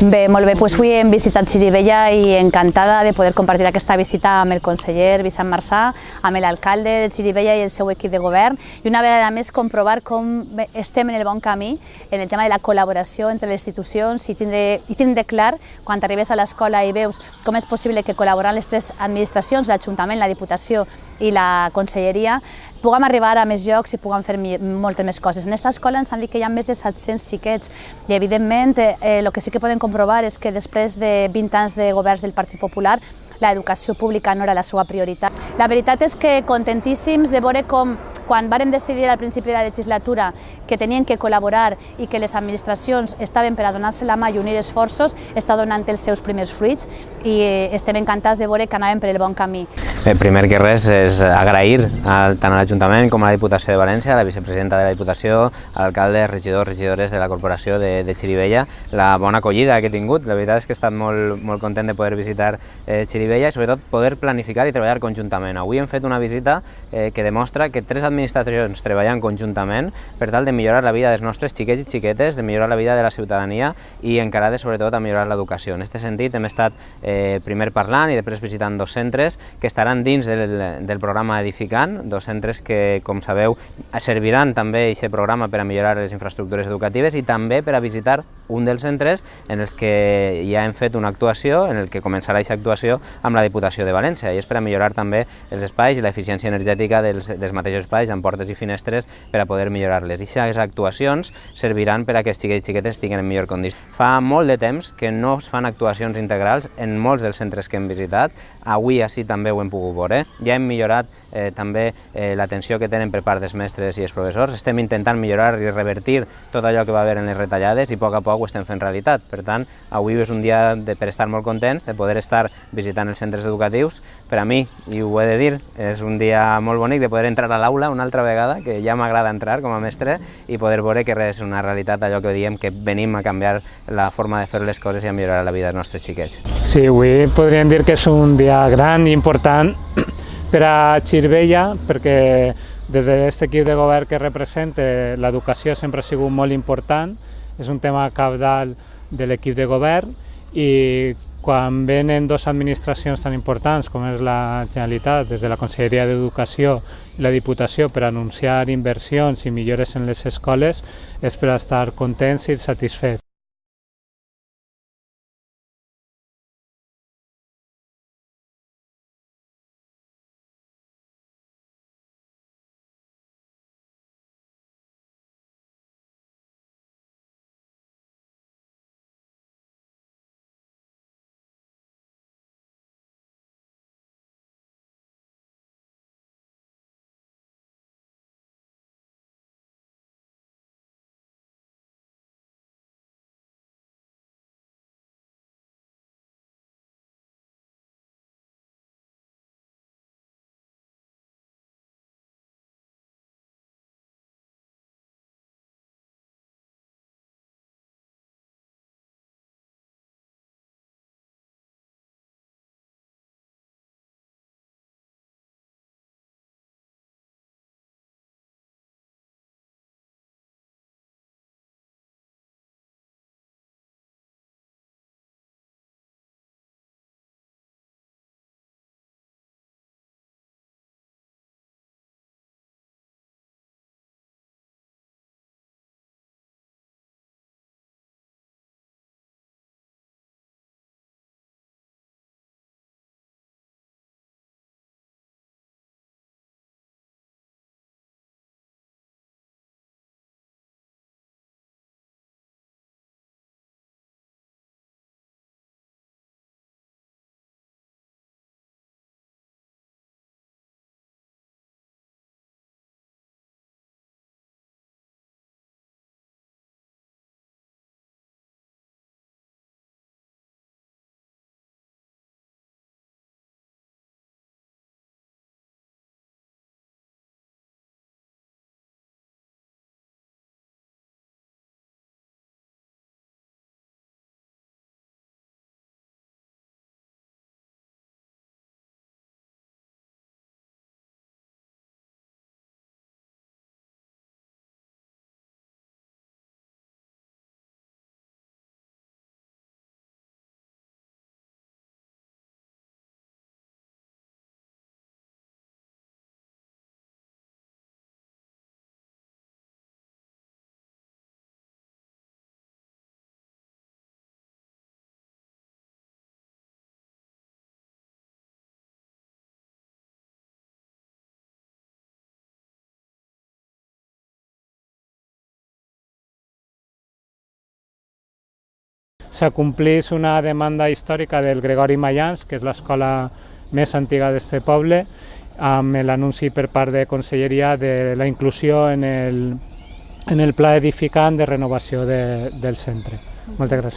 Bé, molt bé, doncs avui hem visitat Xirivella i encantada de poder compartir aquesta visita amb el conseller Vicent Marsà, amb l'alcalde de Xirivella i el seu equip de govern, i una vegada més comprovar com estem en el bon camí en el tema de la col·laboració entre les institucions i tindre clar, quan arribes a l'escola i veus com és possible que col·laborant les tres administracions, l'Ajuntament, la Diputació i la Conselleria, puguem arribar a més llocs i puguem fer moltes més coses. En aquesta escola ens han dit que hi ha més de 700 xiquets i, evidentment, el que sí que podem comprovar és que després de 20 anys de governs del Partit Popular, l'educació pública no era la seva prioritat. La veritat és que contentíssims de veure com, quan varen decidir al principi de la legislatura que tenien que col·laborar i que les administracions estaven per a donar-se la mà i unir esforços, està donant els seus primers fruits i estem encantats de veure que anàvem per el bon camí. Primer que res és agrair tant a l'Ajuntament com a la Diputació de València, a la vicepresidenta de la Diputació, a l'alcalde, regidors, regidores de la Corporació de Xirivella, la bona acollida que he tingut. La veritat és que he estat molt content de poder visitar Xirivella i sobretot poder planificar i treballar conjuntament. Avui hem fet una visita que demostra que tres administracions treballen conjuntament per tal de millorar la vida dels nostres xiquets i xiquetes, de millorar la vida de la ciutadania i encarar sobretot a millorar l'educació. En aquest sentit hem estat primer parlant i després visitant dos centres que estaran dins del programa Edificant, dos centres que, com sabeu, serviran també aquest programa per a millorar les infraestructures educatives i també per a visitar un dels centres en els que ja hem fet una actuació, en el que començarà aquesta actuació amb la Diputació de València, i és per a millorar també els espais i l'eficiència energètica dels mateixos espais, amb portes i finestres, per a poder millorar-les. I aquestes actuacions serviran per a que els xiquets i xiquetes estiguin en millor condició. Fa molt de temps que no es fan actuacions integrals en molts dels centres que hem visitat, avui així també ho hem pogut veure. Ja hem millorat també l'atenció que tenen per part dels mestres i els professors, estem intentant millorar i revertir tot allò que va haver en les retallades i a poc ho estem fent realitat. Per tant, avui és un dia per estar molt contents, de poder estar visitant els centres educatius. Per a mi, i ho he de dir, és un dia molt bonic de poder entrar a l'aula una altra vegada, que ja m'agrada entrar com a mestre, i poder veure que és una realitat allò que diem, que venim a canviar la forma de fer les coses i a millorar la vida dels nostres xiquets. Sí, avui podríem dir que és un dia gran i important per a Xirivella, perquè des d'aquest equip de govern que representa l'educació sempre ha sigut molt important, és un tema cabdal de l'equip de govern i quan venen dues administracions tan importants com és la Generalitat, des de la Conselleria d'Educació i la Diputació, per anunciar inversions i millores en les escoles, és per estar contents i satisfets. s'acomplís una demanda històrica del Gregori Mayans, que és l'escola més antiga d'aquest poble, amb l'anunci per part de Conselleria de la inclusió en el pla edificant de renovació del centre. Moltes gràcies.